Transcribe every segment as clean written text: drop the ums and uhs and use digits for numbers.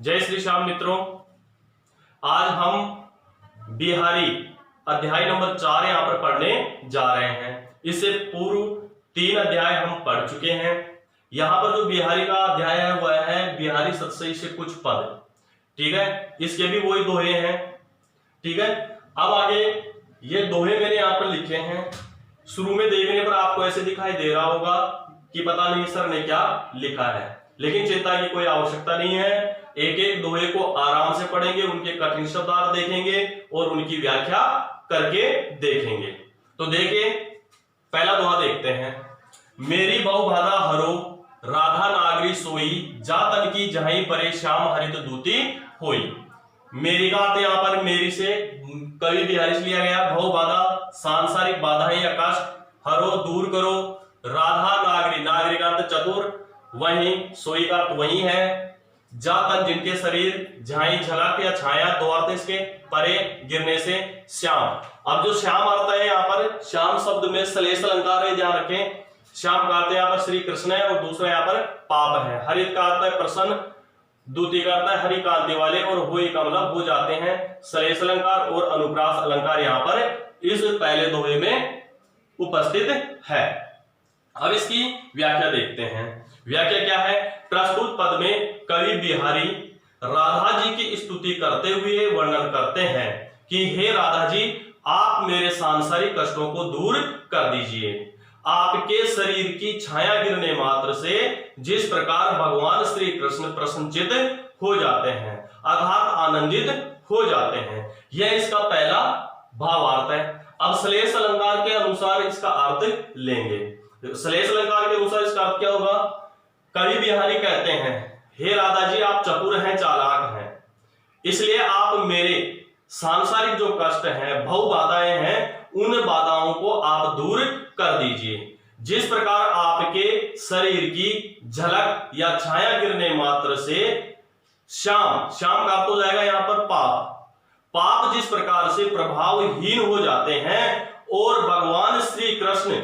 जय श्री श्याम मित्रों, आज हम बिहारी अध्याय नंबर 4 यहाँ पर पढ़ने जा रहे हैं। इससे पूर्व 3 अध्याय हम पढ़ चुके हैं। यहाँ पर जो बिहारी का अध्याय है वह है बिहारी सतसई से कुछ पद। ठीक है, इसके भी वही दोहे हैं। ठीक है, अब आगे ये दोहे मैंने यहाँ पर लिखे हैं। शुरू में देखने पर आपको ऐसे दिखाई दे रहा होगा कि पता नहीं सर ने क्या लिखा है, लेकिन चिंता की कोई आवश्यकता नहीं है। एक एक दोहे को आराम से पढ़ेंगे, उनके कठिन शब्दार्थ देखेंगे और उनकी व्याख्या करके देखेंगे। तो देखिए, पहला दोहा देखते हैं। मेरी बहु बाधा हरो राधा नागरी सोई, जा तन की जहां परे श्याम हरित दूती होई। मेरी का अर्थ यहाँ पर मेरी से कवि बिहारी से लिया गया। बहु बाधा सांसारिक बाधाएं या कष्ट, हरो दूर करो, राधा नागरी नागरी का अर्थ चतुर, वही सोई का अर्थ वही है, जा तन जिनके शरीर, झाई झलक या छाया, दो अर्थ इसके, परे गिरने से, श्याम। अब जो श्याम अर्थ है यहाँ पर, श्याम शब्द में श्लेष अलंकार है, ध्यान रखें। श्याम का अर्थ यहाँ पर श्री कृष्ण है और दूसरा यहाँ पर पाप है। हरित का अर्थ है प्रसन्न, द्वितीय का अर्थ है हरि कांति वाले, और होई का मतलब हो जाते हैं। श्लेष अलंकार और अनुप्रास अलंकार यहाँ पर इस पहले दोहे में उपस्थित है। अब इसकी व्याख्या देखते हैं। व्याख्या क्या है? प्रस्तुत पद में कवि बिहारी राधा जी की स्तुति करते हुए वर्णन करते हैं कि हे राधा जी, आप मेरे सांसारिक कष्टों को दूर कर दीजिए। आपके शरीर की छाया गिरने मात्र से जिस प्रकार भगवान श्री कृष्ण प्रसन्नचित हो जाते हैं, अर्थात आनंदित हो जाते हैं, यह इसका पहला भावार्थ है। अब श्लेष अलंकार के अनुसार इसका अर्थ लेंगे। श्लेष अलंकार के अनुसार इसका अर्थ क्या होगा? कवि बिहारी कहते हैं, हे राधा जी, आप चतुर हैं, चालाक हैं, इसलिए आप मेरे सांसारिक जो कष्ट हैं, भव बाधाएं हैं, उन बाधाओं को आप दूर कर दीजिए। जिस प्रकार आपके शरीर की झलक या छाया गिरने मात्र से श्याम, श्याम का तो जाएगा यहाँ पर पाप जिस प्रकार से प्रभावहीन हो जाते हैं, और भगवान श्री कृष्ण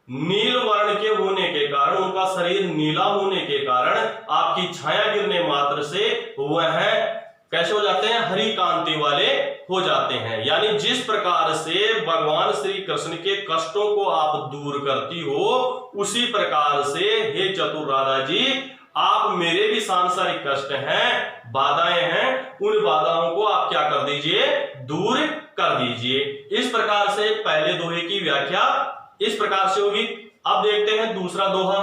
नील वर्ण के होने के कारण, उनका शरीर नीला होने के कारण आपकी छाया गिरने मात्र से वह कैसे हो जाते हैं? हरि कांति वाले हो जाते हैं। यानी जिस प्रकार से भगवान श्री कृष्ण के कष्टों को आप दूर करती हो, उसी प्रकार से हे चतुर राधा जी, आप मेरे भी सांसारिक कष्ट हैं, बाधाएं हैं, उन बाधाओं को आप क्या कर दीजिए? दूर कर दीजिए। इस प्रकार से पहले दोहे की व्याख्या इस प्रकार से होगी। अब देखते हैं दूसरा दोहा।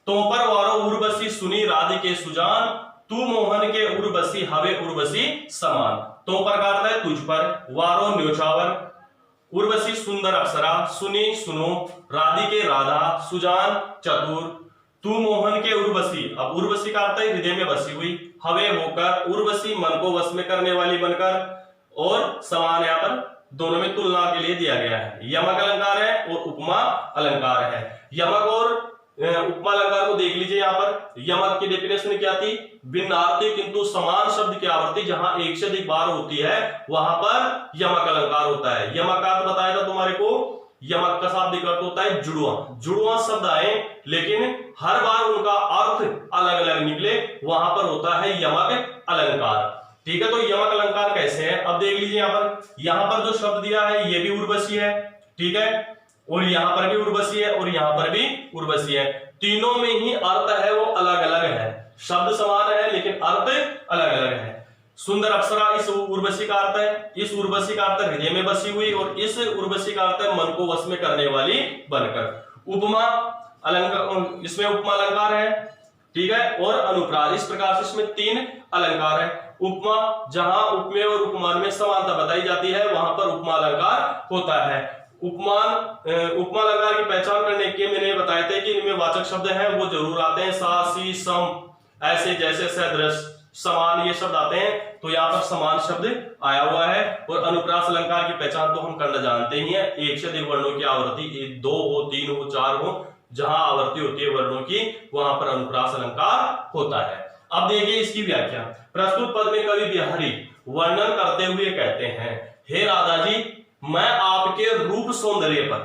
तो पर वारो उर्वशी सुनी राधिके सुजान, तू मोहन के उर्वशी हवे उर्वशी समान। तो पर का अर्थ है तुझ पर, वारो न्योछावर, उर्वशी सुंदर अप्सरा, सुनी सुनो, राधिके राधा, सुजान चतुर, तू मोहन के उर्वशी। अब उर्वशी का अर्थ है हृदय में बसी हुई, हवे होकर, उर्वशी मन को वश में करने वाली बनकर, और समान यहाँ पर दोनों में तुलना के लिए दिया गया है। यमक अलंकार है और उपमा अलंकार है। यमक और उपमा अलंकार को देख लीजिए। यहाँ पर यमक की डेफिनेशन क्या थी? भिन्नार्थी किंतु समान शब्द की आवृत्ति जहां एक से अधिक बार होती है, वहां पर यमक अलंकार होता है। यमक का अर्थ बताया था तुम्हारे को, यमक का शाब्दिक अर्थ होता है जुड़वा। जुड़वा शब्द आए, लेकिन हर बार उनका अर्थ अलग अलग निकले, वहां पर होता है यमक अलंकार। ठीक है, तो यमक अलंकार कैसे है? अब देख लीजिए। यहाँ पर जो शब्द दिया है ये भी उर्वशी है, ठीक है, और यहाँ पर भी उर्वशी है और यहाँ पर भी उर्वशी है। तीनों में ही अर्थ है वो अलग अलग है, शब्द समान है लेकिन अर्थ अलग अलग है। सुंदर अप्सरा इस उर्वशी का अर्थ है, इस उर्वशी का अर्थ हृदय में बसी हुई, और इस उर्वशी का अर्थ है मन को वश में करने वाली बनकर। उपमा अलंकार, इसमें उपमा अलंकार है, ठीक है, और अनुप्रास। इस प्रकार से इसमें 3 अलंकार है। उपमा, जहां उपमेय और उपमान में समानता बताई जाती है, वहां पर उपमा अलंकार होता है। उपमा अलंकार की पहचान करने के मैंने बताए थे कि इनमें वाचक शब्द हैं वो जरूर आते हैं, सा सी सम, ऐसे जैसे सदृश, समान, ये शब्द आते हैं। तो यहाँ पर समान शब्द आया हुआ है। और अनुप्रास अलंकार की पहचान तो हम करना जानते ही हैं, एक से अधिक वर्णों की आवर्ती 2 हो, 3 हो, 4 हो, जहां आवर्ती होती है वर्णों की, वहां पर अनुप्रास अलंकार होता है। अब देखिए इसकी व्याख्या। प्रस्तुत पद में कवि बिहारी वर्णन करते हुए कहते हैं, हे राधा जी, मैं आपके रूप सौंदर्य पर,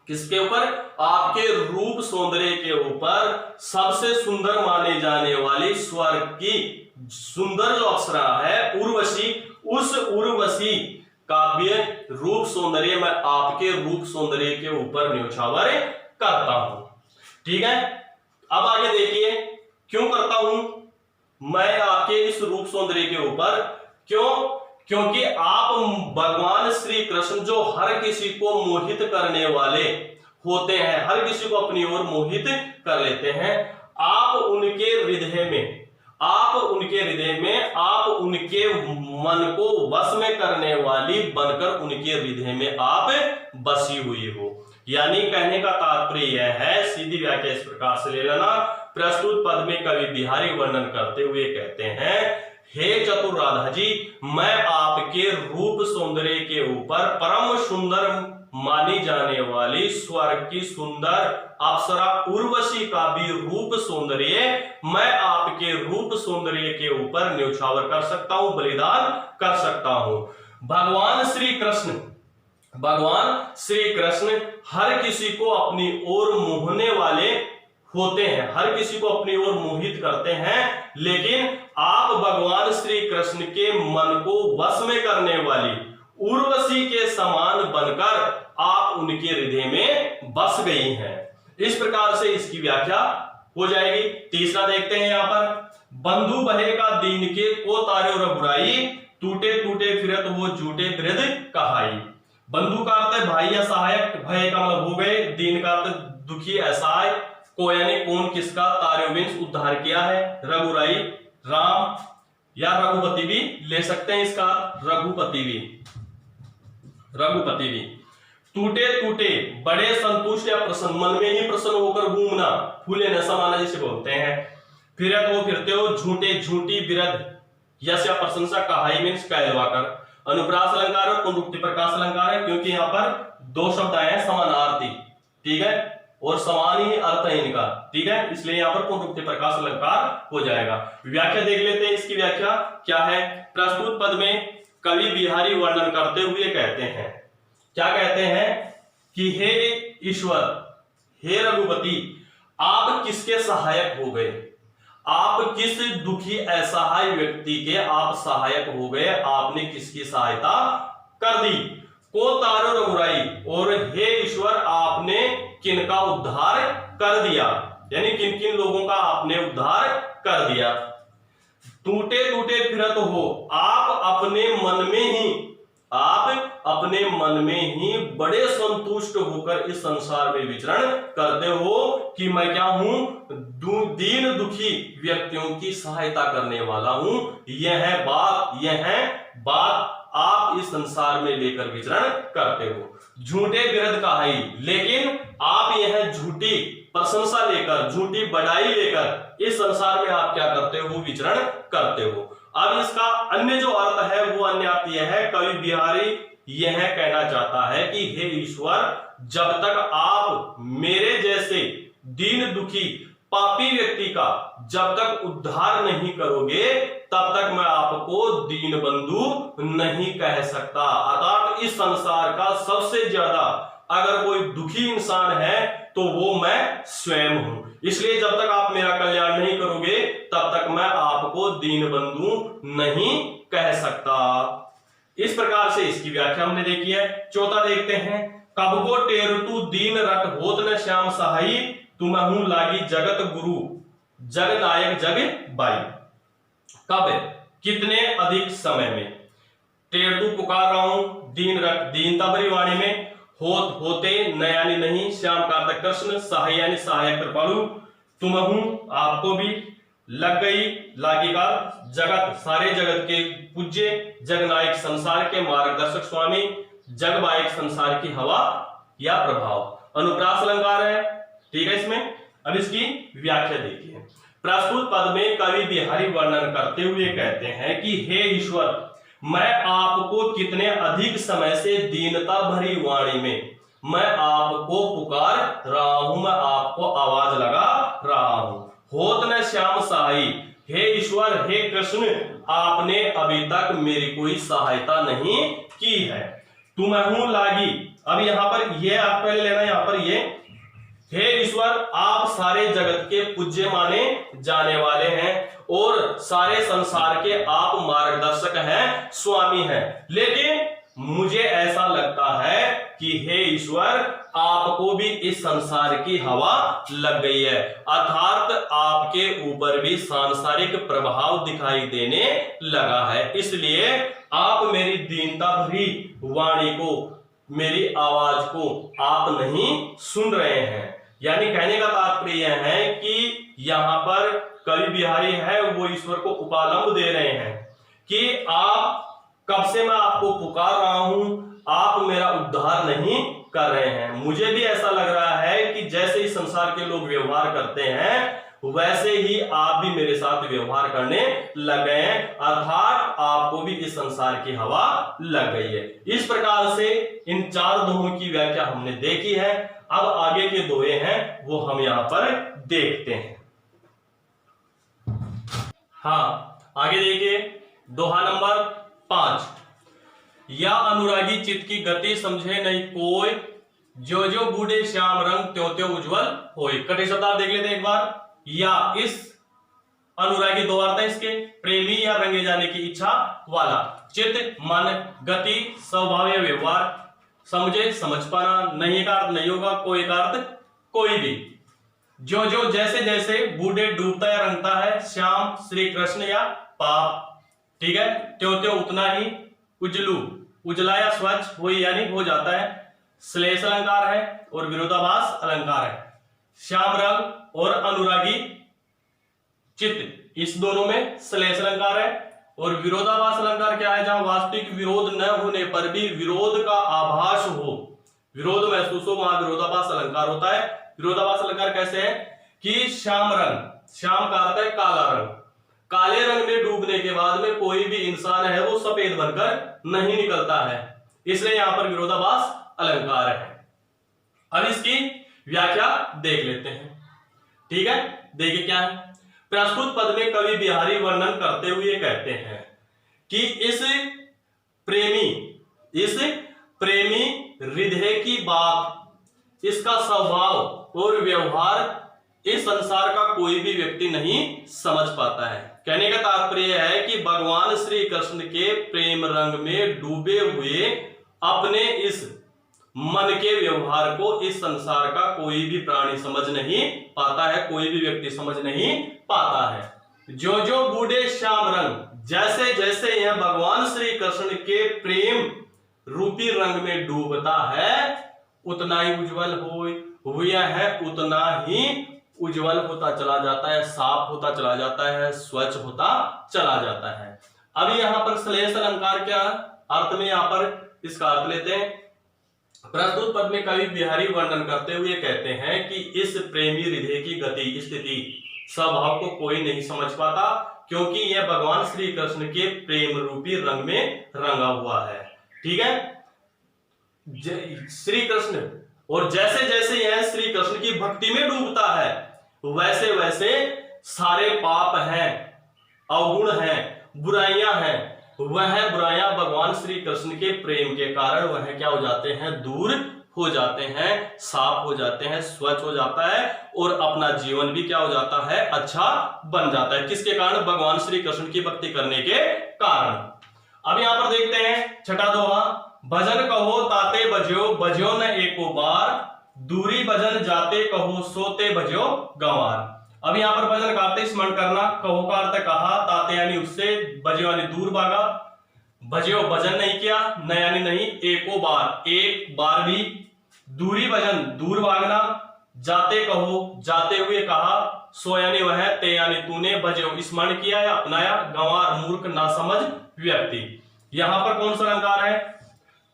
किसके ऊपर? आपके रूप सौंदर्य के ऊपर सबसे सुंदर माने जाने वाली स्वर्ग की सुंदर जो अप्सरा है उर्वशी, उस उर्वशी काव्य रूप सौंदर्य मैं आपके रूप सौंदर्य के ऊपर न्योछावर करता हूं। ठीक है, अब आगे देखिए क्यों करता हूं मैं आपके इस रूप सौंदर्य के ऊपर, क्यों? क्योंकि आप भगवान श्री कृष्ण जो हर किसी को मोहित करने वाले होते हैं, हर किसी को अपनी ओर मोहित कर लेते हैं, आप उनके हृदय में आप उनके मन को वश में करने वाली बनकर उनके हृदय में आप बसी हुई हो। यानी कहने का तात्पर्य यह है, सीधी व्याख्या इस प्रकार से ले लेना। प्रस्तुत पद में कवि बिहारी वर्णन करते हुए कहते हैं, हे चतुर राधा जी, मैं आपके रूप सौंदर्य के ऊपर परम सुंदर मानी जाने वाली स्वर्ग की सुंदर अप्सरा उर्वशी का भी रूप सौंदर्य मैं आपके रूप सौंदर्य के ऊपर न्योछावर कर सकता हूं, बलिदान कर सकता हूं। भगवान श्री कृष्ण हर किसी को अपनी ओर मोहने वाले होते हैं, हर किसी को अपनी ओर मोहित करते हैं, लेकिन आप भगवान श्री कृष्ण के मन को वश में करने वाली उर्वशी के समान बनकर आप उनके हृदय में बस गई हैं। इस प्रकार से इसकी व्याख्या हो जाएगी। तीसरा देखते हैं यहां पर, बंधु भय का दीन के को तारे और बुराई, टूटे टूटे फिरत वो झूठे वृद्ध कहाई। बंधु का अर्थ है भाई या सहायक, भय का मतलब हो गए, दीन का अर्थ दुखी असहाय, को यानी कौन किसका, तारे उद्धार किया है, रघुराई राम या रघुपति भी ले सकते हैं इसका, रघुपति भी। टूटे टूटे बड़े संतुष्ट या प्रसन्न, मन में ही प्रसन्न होकर घूमना, फूले न समाना जिसे बोलते हैं। फिरत हो फिरते हो, झूठे झूठी विरध यश या प्रशंसा, कहाई मीन्स कहलवाकर। अनुप्रास अलंकार और पुनरुक्ति प्रकाश अलंकार है, क्योंकि यहाँ पर दो शब्द आए हैं समानार्थी, ठीक है, और समान ही अर्थ है इनका, ठीक है, इसलिए यहाँ पर पुनरुक्ति प्रकाश अलंकार हो जाएगा। व्याख्या देख लेते हैं, इसकी व्याख्या क्या है। प्रस्तुत पद में कवि बिहारी वर्णन करते हुए कहते हैं, क्या कहते हैं कि हे ईश्वर, हे रघुपति, आप किसके सहायक हो गए, आप किस दुखी असहाय व्यक्ति के आप सहायक हो गए, आपने किसकी सहायता कर दी। को तारो रघुराई, और हे ईश्वर आपने किनका उद्धार कर दिया, यानी किन किन लोगों का आपने उद्धार कर दिया। टूटे टूटे फिरत हो, आप अपने मन में ही बड़े संतुष्ट होकर इस संसार में विचरण करते हो कि मैं क्या हूं, दीन दुखी व्यक्तियों की सहायता करने वाला हूं। यह बात आप इस संसार में लेकर विचरण करते हो। झूठे विरध कहाई, लेकिन आप यह झूठी प्रशंसा लेकर, झूठी बढ़ाई लेकर इस संसार में आप क्या करते हो, विचरण करते हो। अब इसका अन्य जो अर्थ है वो अन्य अर्थ यह है, कवि बिहारी यह कहना चाहता है कि हे ईश्वर, जब तक आप मेरे जैसे दीन दुखी पापी व्यक्ति का जब तक उद्धार नहीं करोगे, तब तक मैं आपको दीन बंधु नहीं कह सकता। अर्थात इस संसार का सबसे ज्यादा अगर कोई दुखी इंसान है तो वो मैं स्वयं हूं। इसलिए जब तक आप मेरा कल्याण नहीं करोगे, तब तक मैं आपको दीन बंधु नहीं कह सकता। इस प्रकार से इसकी व्याख्या हमने देखी है। चौथा देखते हैं, कब को टेर तू दीन रट होत न श्याम सहाई, तुम्हूं लागी जगत गुरु जग नायक जग बाई। कब, कितने अधिक समय में, टेर तू पुकार रहा हूं, दीन रट दीनता भरी वाणी में, होते न यानी नहीं, श्याम कार्तिक कृष्ण, सहाय यानी सहायक कृपालु, तुम्हूं आपको भी, लग गई लागेगा जगत सारे जगत के पूज्य, जगनायक संसार के मार्गदर्शक स्वामी, जगबायक संसार की हवा या प्रभाव। अनुप्रास अलंकार है, ठीक है इसमें। अब इसकी व्याख्या देखिए। प्रस्तुत पद में कवि बिहारी वर्णन करते हुए कहते हैं कि हे ईश्वर, मैं आपको कितने अधिक समय से दीनता भरी वाणी में मैं आपको पुकार रहा हूं, मैं आपको आवाज लगा रहा हूं। होत न श्याम सहाई, हे ईश्वर, हे कृष्ण, आपने अभी तक मेरी कोई सहायता नहीं की है। तुम्हूं लागी, अब यहां पर यह आप पहले लेना, यहां पर ये हे ईश्वर, आप सारे जगत के पूज्य माने जाने वाले हैं और सारे संसार के आप मार्गदर्शक हैं, स्वामी हैं। लेकिन मुझे ऐसा लगता है कि हे ईश्वर, आपको भी इस संसार की हवा लग गई है, अर्थात आपके ऊपर भी सांसारिक प्रभाव दिखाई देने लगा है। इसलिए आप मेरी दीनता भरी वाणी को, मेरी आवाज को आप नहीं सुन रहे हैं। यानी कहने का तात्पर्य है कि यहां पर कवि बिहारी है वो ईश्वर को उपालंब दे रहे हैं कि आप, कब से मैं आपको पुकार रहा हूं, आप मेरा उद्धार नहीं कर रहे हैं। मुझे भी ऐसा लग रहा है कि जैसे इस संसार के लोग व्यवहार करते हैं वैसे ही आप भी मेरे साथ व्यवहार करने लग गए हैं, अर्थात आपको भी इस संसार की हवा लग गई है। इस प्रकार से इन 4 दोहों की व्याख्या हमने देखी है। अब आगे के दोहे हैं वो हम यहां पर देखते हैं। हाँ, आगे देखिए दोहा नंबर 5। या अनुरागी चित्त की गति समझे नहीं कोई, जो जो बूढ़े श्याम रंग त्यों त्यों उज्जवल होय। कटे शब्द आप देख लेते हैं एक बार। या इस अनुरागी, दो अर्थ है इसके, प्रेमी या रंगे जाने की इच्छा वाला। चित्त मन, गति स्वभाव या व्यवहार, समझे समझ पाना, नहीं का अर्थ नहीं होगा, कोई का अर्थ कोई भी। जो जो जैसे जैसे बूढ़े डूबता या रंगता है, श्याम श्री कृष्ण या पाप, ठीक है, त्यों त्यों उतना ही, उजलू उजला या स्वच्छ वही यानी हो जाता है। श्लेष अलंकार है और विरोधाभास अलंकार है। श्याम रंग और अनुरागी चित्त, इस दोनों में श्लेष अलंकार है। और विरोधाभास अलंकार क्या है? जहां वास्तविक विरोध न होने पर भी विरोध का आभास हो, विरोध महसूस हो, वहां विरोधाभास अलंकार होता है। विरोधाभास अलंकार कैसे है कि श्याम रंग, श्याम का अर्थ है काला रंग, काले रंग में डूबने के बाद में कोई भी इंसान है वो सफेद बनकर नहीं निकलता है, इसलिए यहां पर विरोधाभास अलंकार है। अब इसकी व्याख्या देख लेते हैं, ठीक है। देखिए क्या है, प्रस्तुत पद में कवि बिहारी वर्णन करते हुए कहते हैं कि इस प्रेमी हृदय की बात, इसका स्वभाव और व्यवहार इस संसार का कोई भी व्यक्ति नहीं समझ पाता है। कहने का तात्पर्य है कि भगवान श्री कृष्ण के प्रेम रंग में डूबे हुए अपने इस मन के व्यवहार को इस संसार का कोई भी प्राणी समझ नहीं पाता है, कोई भी व्यक्ति समझ नहीं पाता है। जो जो बूढ़े श्याम रंग, जैसे जैसे यह भगवान श्री कृष्ण के प्रेम रूपी रंग में डूबता है उतना ही उज्जवल हुआ है, उतना ही उज्जवल होता चला जाता है, साफ होता चला जाता है, स्वच्छ होता चला जाता है। अब यहां पर श्लेष अलंकार क्या अर्थ में यहां पर इसका अर्थ लेते हैं। प्रस्तुत पद में कवि बिहारी वर्णन करते हुए कहते हैं कि इस प्रेमी हृदय की गति, स्थिति, स्वभाव को कोई नहीं समझ पाता, क्योंकि यह भगवान श्री कृष्ण के प्रेम रूपी रंग में रंगा हुआ है, ठीक है। श्री कृष्ण, और जैसे जैसे यह श्री कृष्ण की भक्ति में डूबता है वैसे वैसे सारे पाप हैं, अवगुण हैं, बुराइयां हैं, वह बुराइयां भगवान श्री कृष्ण के प्रेम के कारण वह क्या हो जाते हैं, दूर हो जाते हैं, साफ हो जाते हैं, स्वच्छ हो जाता है और अपना जीवन भी क्या हो जाता है, अच्छा बन जाता है। किसके कारण? भगवान श्री कृष्ण की भक्ति करने के कारण। अब यहां पर देखते हैं छठा दोहा, भजन कहो ताते बज्यो, बज्यो न एको बार, दूरी भजन जाते कहो सोते भज्यो गंवार। अब यहां पर भजन गाते स्मरण करना, कहो का अर्थ कहा, ताते यानी उससे, बज्यो यानी दूर भागा, भज्यो भजन नहीं किया, न यानी नहीं, एको बार एक बार भी, दूरी भजन दूर भागना, जाते कहो जाते हुए कहा, सो यानी वह, ते यानी तूने, भज्यो स्मरण किया या अपनाया, गंवार मूर्ख नासमझ व्यक्ति। यहां पर कौन सा अलंकार है?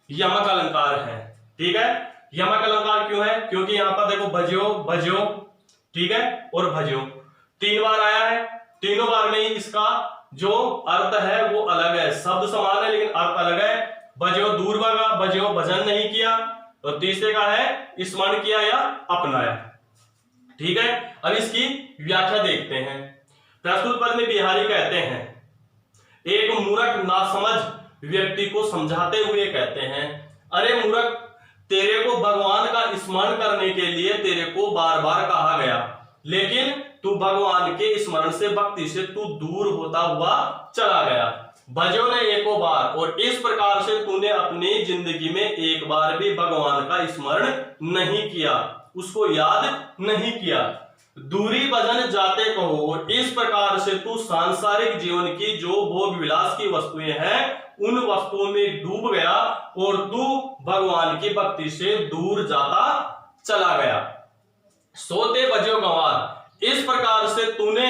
यमक अलंकार है, ठीक है। यमक अलंकार क्यों है? क्योंकि यहां पर देखो भज्यो, भज्यो, ठीक है, और भज्यो 3 बार आया है, तीनों बार में ही इसका जो अर्थ है वो अलग है, शब्द समान है लेकिन अर्थ अलग है। भज्यो दूर भागा, भज्यो भजन नहीं किया, और तीसरे का है स्मरण किया या अपनाया, ठीक है। अब इसकी व्याख्या देखते हैं। प्रस्तुत पद में बिहारी कहते हैं, एक मूर्ख नासमझ व्यक्ति को समझाते हुए कहते हैं, अरे मूर्ख, तेरे को भगवान का स्मरण करने के लिए तेरे को बार बार कहा गया, लेकिन तू भगवान के स्मरण से, भक्ति से तू दूर होता हुआ चला गया। भजो ने एको बार, और इस प्रकार से तूने अपनी जिंदगी में एक बार भी भगवान का स्मरण नहीं किया, उसको याद नहीं किया। दूरी भजन जाते कहो, और इस प्रकार से तू सांसारिक जीवन की जो भोग विलास की वस्तुएं हैं उन वस्तुओं में डूब गया और तू भगवान की भक्ति से दूर जाता चला गया। सोते बजो गंवार, इस प्रकार से तूने,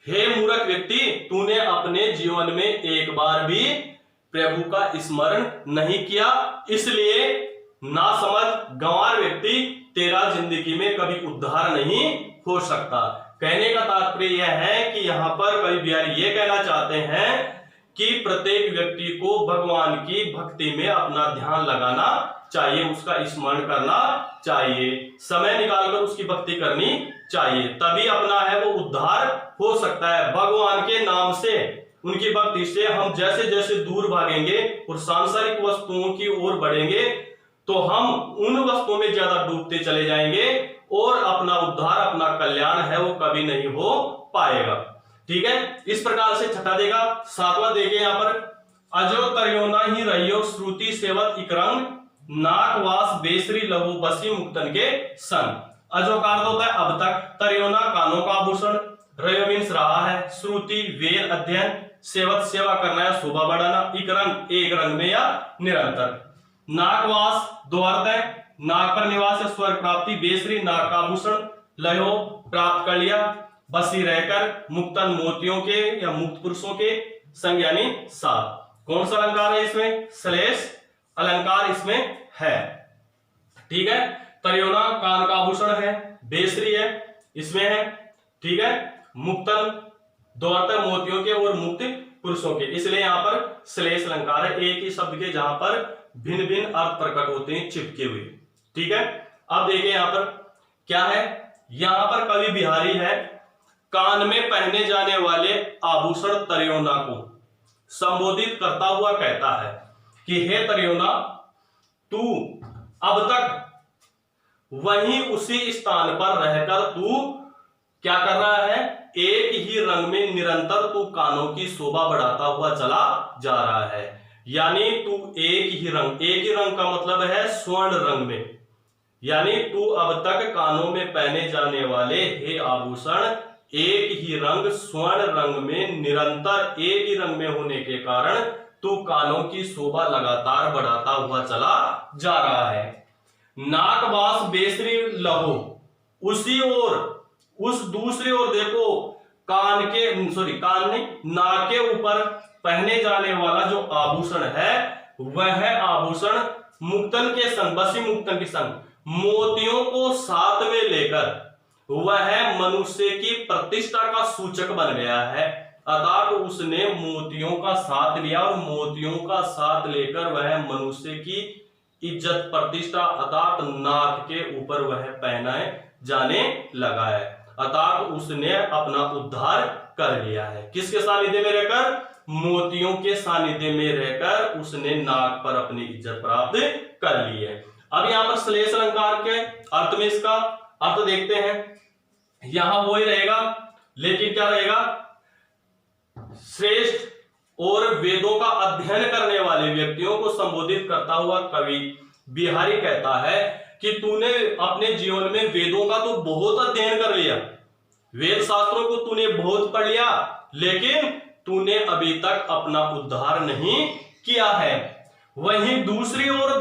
हे मूर्ख व्यक्ति, तूने अपने जीवन में एक बार भी प्रभु का स्मरण नहीं किया, इसलिए ना समझ गंवार व्यक्ति तेरा जिंदगी में कभी उद्धार नहीं हो सकता। कहने का तात्पर्य यह है कि यहाँ पर कवि बिहारी ये कहना चाहते हैं कि प्रत्येक व्यक्ति को भगवान की भक्ति में अपना ध्यान लगाना चाहिए, उसका स्मरण करना चाहिए, समय निकालकर उसकी भक्ति करनी चाहिए, तभी अपना है वो उद्धार हो सकता है। भगवान के नाम से, उनकी भक्ति से हम जैसे जैसे दूर भागेंगे और सांसारिक वस्तुओं की ओर बढ़ेंगे तो हम उन वस्तुओं में ज्यादा डूबते चले जाएंगे और अपना उद्धार, अपना कल्याण है वो कभी नहीं हो पाएगा। ठीक है, इस प्रकार से छठा देगा। सातवां देखिए यहाँ पर, अजो तरियोना ही रहियो श्रुति सेवत इकरंग, नाकवास बेसरी लहू बसी मुक्तन के संग। अजो का अर्थ होता है अब तक, तरियोना कानों का आभूषण, रयो मीन्स रहा है, श्रुति वेद अध्ययन, सेवत सेवा करना या शोभा बढ़ाना, इकरंग एक रंग में या निरंतर, नाकवास दो अर्थ है, नाक पर निवास है स्वर्ग प्राप्ति, बेसरी नाक का आभूषण, लयो प्राप्त कर लिया, बसी रहकर, मुक्तन मोतियों के या मुक्त पुरुषों के, संग यानी साथ। कौन सा अलंकार है इसमें? श्लेष अलंकार इसमें है। ठीक है, तरियोना कान का आभूषण है, बेसरी है इसमें है, ठीक है, मुक्तन दो अर्थ है मोतियों के और मुक्त पुरुषों के, इसलिए यहाँ पर श्लेष अलंकार है, एक ही शब्द के जहां पर भिन्न भिन्न अर्थ प्रकट होते हैं चिपके हुए। ठीक है, अब देखिए यहाँ पर क्या है, यहां पर कवि बिहारी है कान में पहने जाने वाले आभूषण तरियोना को संबोधित करता हुआ कहता है कि हे तरियोना, तू अब तक वहीं उसी स्थान पर रहकर तू क्या कर रहा है, एक ही रंग में निरंतर तू कानों की शोभा बढ़ाता हुआ चला जा रहा है, यानी तू एक ही रंग का मतलब है स्वर्ण रंग में, यानी तू अब तक कानों में पहने जाने वाले हे आभूषण एक ही रंग स्वर्ण रंग में निरंतर एक ही रंग में होने के कारण तू कानों की शोभा लगातार बढ़ाता हुआ चला जा रहा है। नाकवास बेसरी लहो, उसी ओर उस दूसरी ओर देखो, कान नहीं, नाक के ऊपर पहने जाने वाला जो आभूषण है वह आभूषण मुक्तन के संग, बसी मुक्तन के संग मोतियों को साथ में लेकर वह मनुष्य की प्रतिष्ठा का सूचक बन गया है, अर्थात उसने मोतियों का साथ लिया और मोतियों का साथ लेकर वह मनुष्य की इज्जत प्रतिष्ठा अर्थात नाक के ऊपर वह पहनाए जाने लगा है, अर्थात उसने अपना उद्धार कर लिया है। किसके सानिध्य में रहकर? मोतियों के सानिध्य में रहकर उसने नाक पर अपनी इज्जत प्राप्त कर ली है। अब यहाँ पर श्लेष अलंकार के अर्थ में इसका अर्थ देखते हैं, यहां वो ही रहेगा लेकिन क्या रहेगा, श्रेष्ठ और वेदों का अध्ययन करने वाले व्यक्तियों को संबोधित करता हुआ कवि बिहारी कहता है कि तूने अपने जीवन में वेदों का तो बहुत अध्ययन कर लिया, वेद शास्त्रों को तूने बहुत पढ़ लिया, लेकिन तूने अभी तक अपना उद्धार नहीं किया है। वहीं दूसरी ओर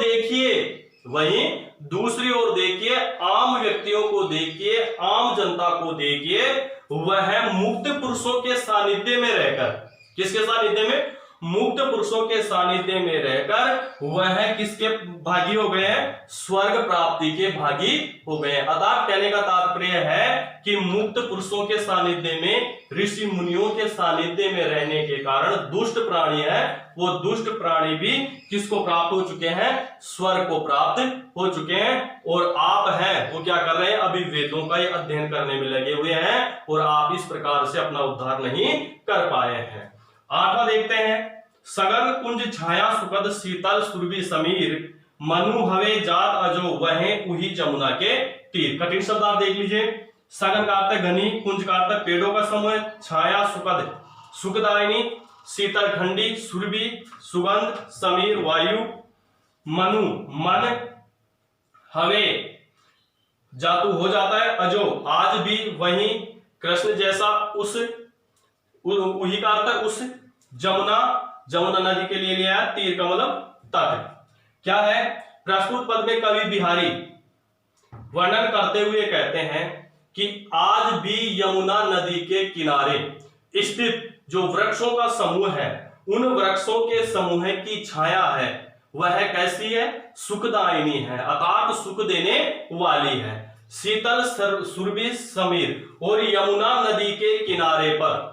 देखिए, आम व्यक्तियों को देखिए, आम जनता को देखिए, वह मुक्त पुरुषों के सानिध्य में रहकर, किसके सानिध्य में? मुक्त पुरुषों के सानिध्य में रहकर वह किसके भागी हो गए हैं? स्वर्ग प्राप्ति के भागी हो गए हैं। अर्थात कहने का तात्पर्य है कि मुक्त पुरुषों के सानिध्य में, ऋषि मुनियों के सानिध्य में रहने के कारण दुष्ट प्राणी है, वो दुष्ट प्राणी भी किसको प्राप्त हो चुके हैं? स्वर्ग को प्राप्त हो चुके हैं। और आप हैं वो क्या कर रहे हैं? अभी वेदों का ही अध्ययन करने में लगे हुए हैं और आप इस प्रकार से अपना उद्धार नहीं कर पाए हैं। आठवां देखते हैं, सगन कुंज छाया सुखद शीतल सुरभि समीर, मनु हवे जात अजो वहे उही जमुना के तीर। कठिन शब्द आप देख लीजिए। सघन का अर्थ घनी, कुंज का अर्थ पेड़ों का समूह, छाया सुखद सुखदायिनी, शीतल ठंडी, सुरभि सुगंध, समीर वायु, मनु मन, हवे जातु हो जाता है, अजो आज भी, वही कृष्ण जैसा, उस उही का अर्थ उस, जमुना जमुना नदी के लिए लिया है, तीर का मतलब तट। क्या है? प्रस्तुत पद में कवि बिहारी वर्णन करते हुए कहते हैं कि आज भी यमुना नदी के किनारे स्थित जो वृक्षों का समूह है, उन वृक्षों के समूह की छाया है वह कैसी है? सुखदायिनी है, अर्थात सुख देने वाली है। शीतल सुरभि समीर, और यमुना नदी के किनारे पर,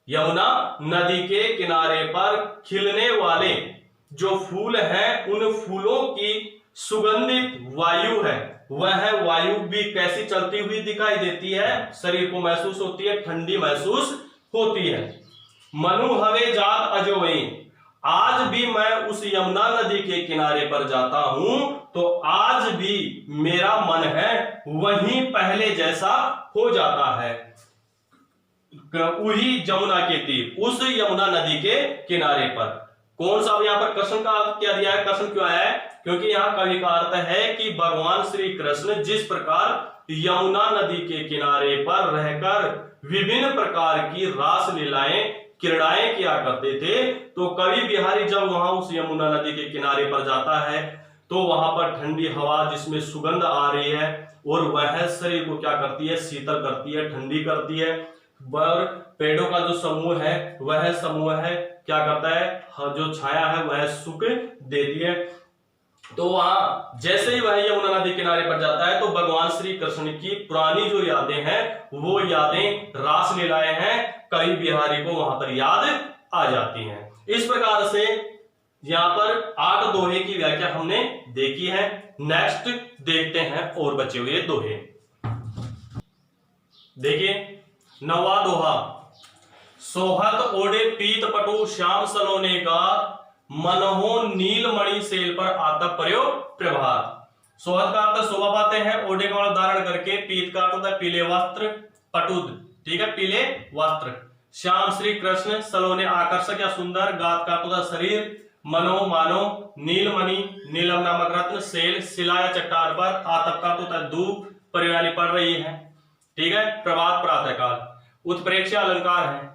यमुना नदी के किनारे पर खिलने वाले जो फूल हैं, उन फूलों की सुगंधित वायु है, वह वायु भी कैसी चलती हुई दिखाई देती है? शरीर को महसूस होती है, ठंडी महसूस होती है। मनु हवे जात अजोई, आज भी मैं उस यमुना नदी के किनारे पर जाता हूं तो आज भी मेरा मन है वहीं पहले जैसा हो जाता है। वही जमुना के तीर, उस यमुना नदी के किनारे पर। कौन सा? यहाँ पर कृष्ण का अर्थ क्या दिया है? कृष्ण क्यों आया है? क्योंकि यहाँ कवि का अर्थ है कि भगवान श्री कृष्ण जिस प्रकार यमुना नदी के किनारे पर रहकर विभिन्न प्रकार की रास लीलाएं क्रीड़ाएं किया करते थे, तो कवि बिहारी जब वहां उस यमुना नदी के किनारे पर जाता है तो वहां पर ठंडी हवा जिसमें सुगंध आ रही है और वह शरीर को क्या करती है? शीतल करती है, ठंडी करती है। और पेड़ों का जो समूह है वह समूह है क्या करता है? जो छाया है वह सुख देती है। तो वहां जैसे ही वह यमुना नदी किनारे पर जाता है तो भगवान श्री कृष्ण की पुरानी जो यादें हैं, वो यादें रास लीलाएं हैं, कवि बिहारी को वहां पर याद आ जाती हैं। इस प्रकार से यहाँ पर 8 दोहे की व्याख्या हमने देखी है। नेक्स्ट देखते हैं और बचे हुए दोहे। देखिए 9वां दोहा, सोहत ओढ़े पीत पटु श्याम सलोने का, मनहो नीलमणि सेल पर आता पर्यो प्रभात। सोहत का अर्थ शोभा पाते हैं, ओढ़े का धारण करके, पीत का अर्थ होता है पीले वस्त्र, पटुद ठीक है पीले वस्त्र, श्याम श्री कृष्ण, सलोने आकर्षक या सुंदर, गात का अर्थ होता है शरीर, मनो मानो, नीलमणि नीलम नामक रत्न, सेल शिला या चट्टान पर, आतप का अर्थ होता है धूप, परिवाली पड़ रही है ठीक है, प्रभात प्रातः काल। उत्प्रेक्ष अलंकार है।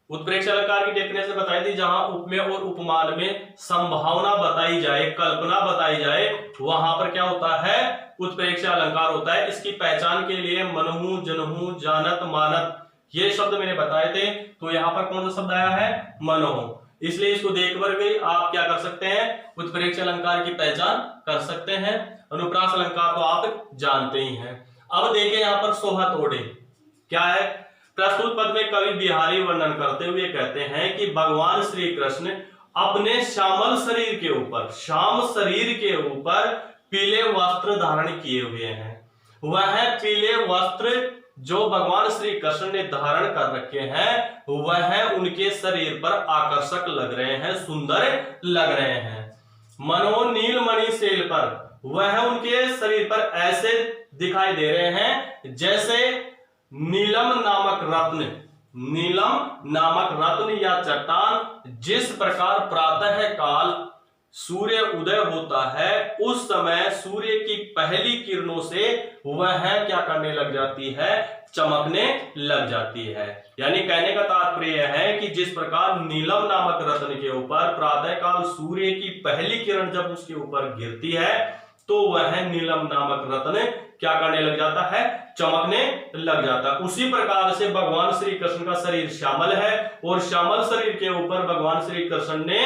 उत्प्रेक्ष अलंकार की डेफिनेशन बताई थी, जहां उपमेय और उपमान में संभावना बताई जाए, कल्पना बताई जाए, वहां पर क्या होता है? उत्प्रेक्ष अलंकार होता है। इसकी पहचान के लिए मनहु, जनहु, जानत, मानत ये शब्द मैंने बताए थे, तो यहाँ पर कौन सा शब्द आया है? मनहु। इसलिए इसको देखकर भी आप क्या कर सकते हैं? उत्प्रेक्ष अलंकार की पहचान कर सकते हैं। अनुप्रास अलंकार तो आप जानते ही हैं। अब देखें यहाँ पर सोहत ओढ़े क्या है? प्रस्तुत पद में कवि बिहारी वर्णन करते हुए कहते हैं कि भगवान श्री कृष्ण अपने श्यामल शरीर के ऊपर, श्याम शरीर के ऊपर पीले वस्त्र धारण किए हुए हैं। वह पीले वस्त्र जो भगवान श्री कृष्ण ने धारण कर रखे हैं वह उनके शरीर पर आकर्षक लग रहे हैं, सुंदर लग रहे हैं। मनो नीलमणि सेल पर, वह उनके शरीर पर ऐसे दिखाई दे रहे हैं जैसे नीलम नामक रत्न, नीलम नामक रत्न या चट्टान जिस प्रकार प्रातः काल सूर्य उदय होता है उस समय सूर्य की पहली किरणों से वह क्या करने लग जाती है? चमकने लग जाती है। यानी कहने का तात्पर्य है कि जिस प्रकार नीलम नामक रत्न के ऊपर प्रातः काल सूर्य की पहली किरण जब उसके ऊपर गिरती है तो वह नीलम नामक रत्न क्या करने लग जाता है? चमकने लग जाता है। उसी प्रकार से भगवान श्री कृष्ण का शरीर श्यामल है और श्यामल शरीर के ऊपर भगवान श्री कृष्ण ने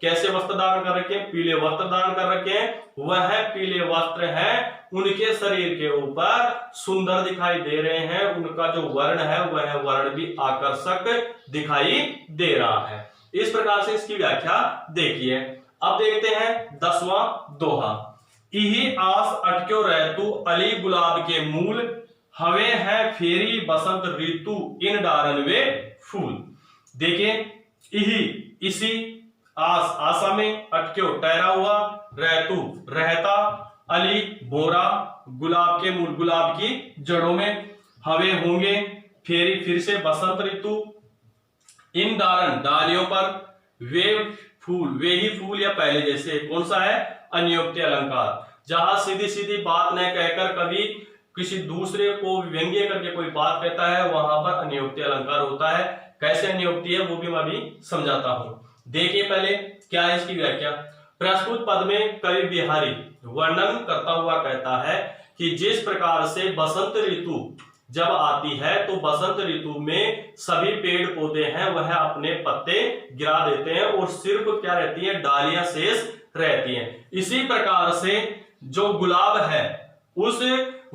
कैसे वस्त्र धारण कर रखे हैं? पीले वस्त्र धारण कर रखे हैं। वह पीले वस्त्र है उनके शरीर के ऊपर सुंदर दिखाई दे रहे हैं। उनका जो वर्ण है वह वर्ण भी आकर्षक दिखाई दे रहा है। इस प्रकार से इसकी व्याख्या देखिए। अब देखते हैं 10वां दोहा, इही आस अटक्यो रहतु अली गुलाब के मूल, हवे है फेरी बसंत ऋतु इन डारन वे फूल। देखिए इही, इसी, आस आशा में, अटक्यो ठहरा हुआ, रहतु रहता, अली बोरा, गुलाब के मूल गुलाब की जड़ों में, हवे होंगे, फेरी फिर से बसंत ऋतु, इन दारन डालियों पर, वे ही फूल या पहले जैसे। कौन सा है? अनियोक्ति अलंकार। जहां सीधी सीधी बात न कहकर कभी किसी दूसरे को व्यंग्य करके कोई बात कहता है, वहां पर अनियोक्ति अलंकार होता है। कैसे अनियोक्ति है वो भी मैं अभी समझाता हूं। देखिए पहले क्या है इसकी व्याख्या। प्रस्तुत पद में कवि बिहारी वर्णन करता हुआ कहता है कि जिस प्रकार से बसंत ऋतु जब आती है तो बसंत ऋतु में सभी पेड़ पौधे हैं वह अपने पत्ते गिरा देते हैं और सिर्फ क्या रहती है? डालियां शेष रहती हैं। इसी प्रकार से जो गुलाब है, उस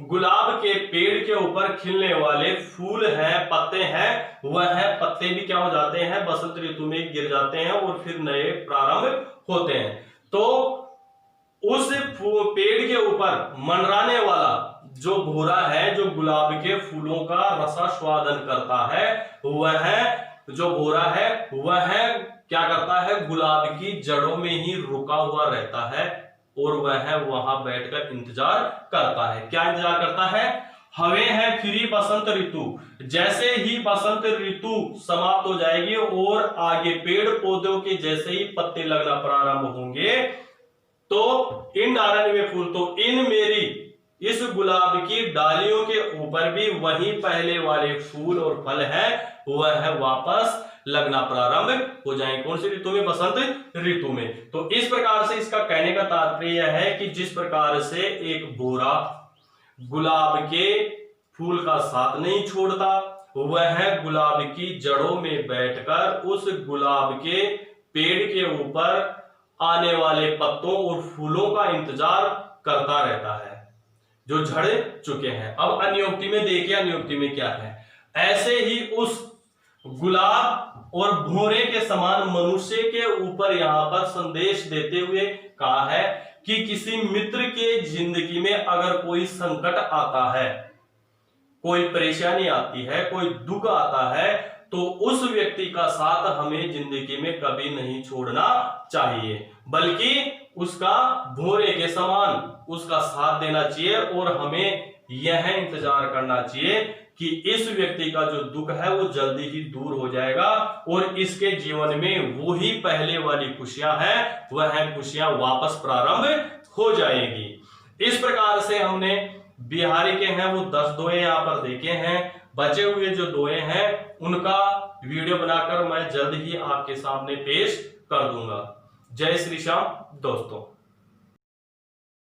गुलाब के पेड़ के ऊपर खिलने वाले फूल हैं, पत्ते हैं, वह पत्ते भी क्या हो जाते हैं? बसंत ऋतु में गिर जाते हैं और फिर नए प्रारंभ होते हैं। तो उस पेड़ के ऊपर मंडराने वाला जो भूरा है, जो गुलाब के फूलों का रसास्वादन करता है, वह जो भूरा है वह क्या करता है? गुलाब की जड़ों में ही रुका हुआ रहता है और वह वहां बैठकर इंतजार करता है। क्या इंतजार करता है? हवे है फिरी बसंत ऋतु, जैसे ही बसंत ऋतु समाप्त हो जाएगी और आगे पेड़ पौधों के जैसे ही पत्ते लगना प्रारंभ होंगे, तो इन डालन में फूल, तो इन मेरी इस गुलाब की डालियों के ऊपर भी वही पहले वाले फूल और फल है वह वापस लगना प्रारंभ हो जाएंगे। कौन सी ऋतु में? बसंत ऋतु में। तो इस प्रकार से इसका कहने का तात्पर्य है कि जिस प्रकार से एक भूरा गुलाब के फूल का साथ नहीं छोड़ता, वह गुलाब की जड़ों में बैठकर उस गुलाब के पेड़ के ऊपर आने वाले पत्तों और फूलों का इंतजार करता रहता है जो झड़ चुके हैं। अब अनियोक्ति में देखिए, अनियोक्ति में क्या है? ऐसे ही उस गुलाब और भौरे के समान मनुष्य के ऊपर यहां पर संदेश देते हुए कहा है कि किसी मित्र के जिंदगी में अगर कोई संकट आता है, कोई परेशानी आती है, कोई दुख आता है, तो उस व्यक्ति का साथ हमें जिंदगी में कभी नहीं छोड़ना चाहिए, बल्कि उसका भौरे के समान उसका साथ देना चाहिए और हमें यह इंतजार करना चाहिए कि इस व्यक्ति का जो दुख है वो जल्दी ही दूर हो जाएगा और इसके जीवन में वो ही पहले वाली खुशियां हैं, वह खुशियां वापस प्रारंभ हो जाएगी। इस प्रकार से हमने बिहारी के हैं वो 10 दोहे यहां पर देखे हैं। बचे हुए जो दोहे हैं उनका वीडियो बनाकर मैं जल्द ही आपके सामने पेश कर दूंगा। जय श्री श्याम दोस्तों।